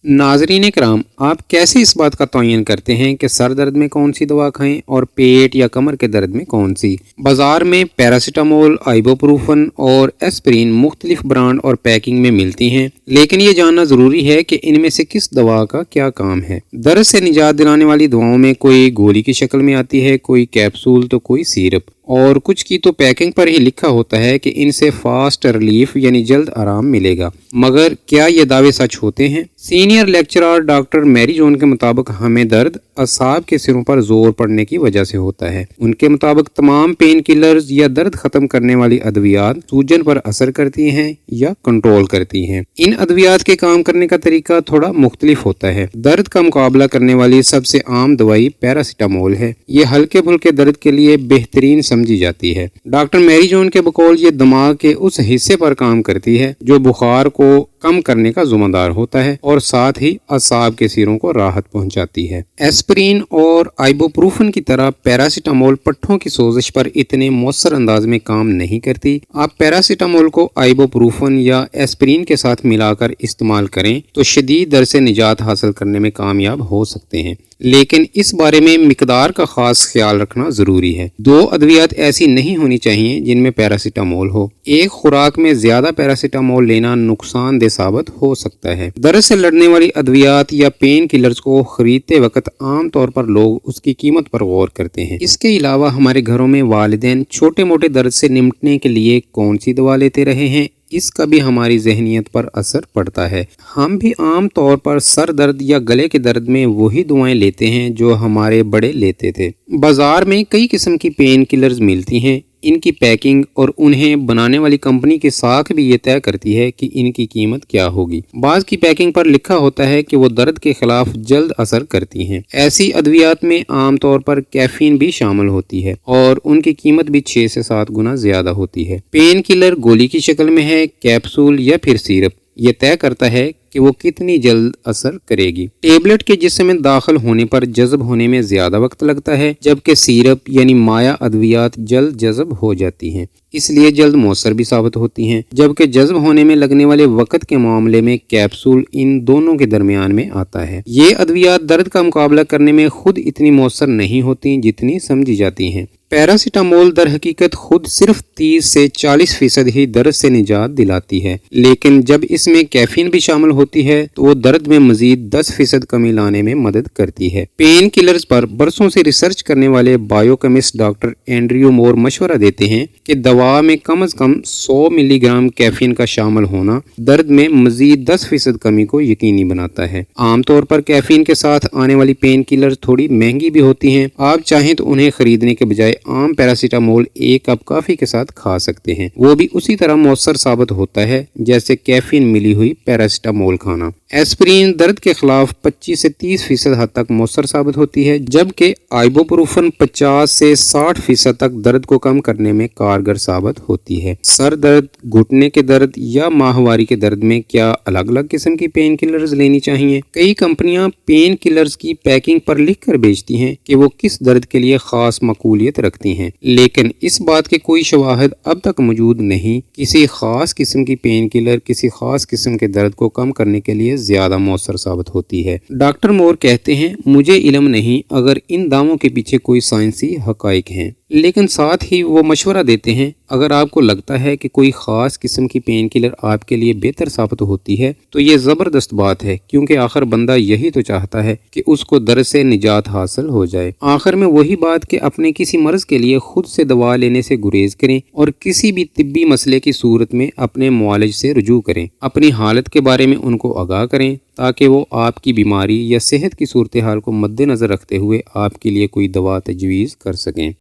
नाजरीन कराम, आप कैसे इस बात का तयन करते हैं कि सर दर्द में कौन सी दवा खाएं और पेट या कमर के दर्द में कौन सी? बाजार में पैरासीटामोल, आइबोप्रोफन और एस्प्रिन मुख्तलिफ ब्रांड और पैकिंग में मिलती हैं, लेकिन ये जानना ज़रूरी है कि इनमें से किस दवा का क्या काम है। दर्द से निजात दिलाने वाली दवाओं में कोई गोली की शक्ल में आती है, कोई कैप्सूल तो कोई सिरप, और कुछ की तो पैकिंग पर ही लिखा होता है कि इनसे फास्ट रिलीफ यानी जल्द आराम मिलेगा। मगर क्या ये दावे सच होते हैं? Senior lecturer doctor Mary John के मुताबिक हमें दर्द असाब के सिरों पर जोर पड़ने की वजह से होता है। उनके मुताबिक तमाम पेन किलर्स या दर्द खत्म करने वाली अद्वियात सूजन पर असर करती हैं या कंट्रोल करती हैं। इन अद्वियात के काम करने का तरीका थोड़ा मुख्तलिफ होता है। दर्द का मुकाबला करने वाली सबसे आम दवाई पैरासीटामोल है। ये हल्के फुल्के दर्द के लिए बेहतरीन समझी जाती है। डॉक्टर मैरी जॉन के बकौल ये दिमाग के उस हिस्से पर काम करती है जो बुखार को कम करने का जिम्मेदार होता है और साथ ही असाब के सिरों को राहत पहुंचाती है। एस्प्रिन और आइबोप्रोफन की तरह पैरासीटामोल पट्ठों की सोजिश पर इतने मौसर अंदाज में काम नहीं करती। आप पैरासीटामोल को आइबोप्रोफन या एस्प्रिन के साथ मिलाकर इस्तेमाल करें तो शदीद दर्द से निजात हासिल करने में कामयाब हो सकते हैं, लेकिन इस बारे में मिकदार का खास ख्याल रखना जरूरी है। दो अद्वियात ऐसी नहीं होनी चाहिए जिनमें पैरासीटामोल हो। एक खुराक में ज्यादा पैरासीटामोल लेना नुकसानदेह साबित हो सकता है। दर्द से लड़ने वाली अद्वियात या पेन किलर्स को खरीदते वक्त आम तौर पर लोग उसकी कीमत पर गौर करते हैं। इसके अलावा हमारे घरों में वालिदैन छोटे मोटे दर्द से निपटने के लिए कौन सी दवा लेते रहे हैं, इसका भी हमारी जहनीत पर असर पड़ता है। हम भी आम तौर पर सर दर्द या गले के दर्द में वही दवाएं लेते हैं जो हमारे बड़े लेते थे। बाजार में कई किस्म की पेन किलर्स मिलती हैं। इनकी पैकिंग और उन्हें बनाने वाली कंपनी की साख भी ये तय करती है कि इनकी कीमत क्या होगी। बाज की पैकिंग पर लिखा होता है कि वो दर्द के खिलाफ जल्द असर करती हैं। ऐसी अद्वियात में आमतौर पर कैफीन भी शामिल होती है और उनकी कीमत भी 6 से 7 गुना ज्यादा होती है। पेन किलर गोली की शक्ल में है, कैप्सूल या फिर सिरप, ये तय करता है कि वो कितनी जल्द असर करेगी। टेबलेट के जिस्म में दाखिल होने पर जज्ब होने में ज्यादा वक्त लगता है, जबकि सिरप यानी माया अद्वियात जल्द जज्ब हो जाती हैं, इसलिए जल्द मौसर भी साबित होती हैं। जबकि जज्ब होने में लगने वाले वक्त के मामले में कैप्सूल इन दोनों के दरमियान में आता है। ये अद्वियात दर्द का मुकाबला करने में खुद इतनी मौसर नहीं होती जितनी समझी जाती हैं। पैरासीटामोल दर हकीकत खुद सिर्फ 30 से 40% ही दर्द से निजात दिलाती है, लेकिन जब इसमें कैफीन भी शामिल होती है तो वो दर्द में मजीद 10% कमी लाने में मदद करती है। पेन किलर्स पर बरसों से रिसर्च करने वाले बायोकेमिस्ट डॉक्टर एंड्रयू मोर मशवरा देते हैं कि दवा में कम से कम 100 मिलीग्राम कैफीन का शामिल होना दर्द में मजीद 10% कमी को यकीनी बनाता है। आमतौर पर कैफीन के साथ आने वाली पेन किलर थोड़ी महंगी भी होती हैं। आप चाहें तो उन्हें खरीदने के बजाय आम पैरासीटामोल 1 कप कॉफी के साथ खा सकते हैं। वो भी उसी तरह मौसर साबित होता है जैसे कैफीन मिली हुई पैरासीटामोल खाना। एस्प्रिन दर्द के खिलाफ 25 से 30% हद तक मौसर साबित होती है, जबकि आइबोप्रोफन 50 से 60% तक दर्द को कम करने में कारगर साबित होती है। सर दर्द, घुटने के दर्द या माहवारी के दर्द में क्या अलग अलग किस्म की पेन किलर्स लेनी चाहिए? कई कंपनियां पेन किलर्स की पैकिंग पर लिख कर बेचती हैं कि वो किस दर्द के लिए खास मकबूलियत रखती हैं, लेकिन इस बात के कोई शवाहिद अब तक मौजूद नहीं। किसी खास किस्म की पेन किलर किसी खास किस्म के दर्द को कम करने के लिए ज्यादा मौसर साबित होती है। डॉक्टर मोर कहते हैं, मुझे इल्म नहीं अगर इन दावों के पीछे कोई साइंसी हकाइक हैं, लेकिन साथ ही वो मशवरा देते हैं अगर आपको लगता है कि कोई खास किस्म की पेन किलर आपके लिए बेहतर साबित होती है तो ये जबरदस्त बात है, क्योंकि आखिर बंदा यही तो चाहता है कि उसको दर्द से निजात हासिल हो जाए। आखिर में वही बात कि अपने किसी मर्ज के लिए खुद से दवा लेने से गुरेज करें और किसी भी तिब्बी मसले की सूरत में अपने मुआलिज से रुजू करें। अपनी हालत के बारे में उनको आगाह करें ताकि वो आपकी बीमारी या सेहत की सूरत हाल को मद्देनजर रखते हुए आपके लिए कोई दवा तजवीज़ कर सकें।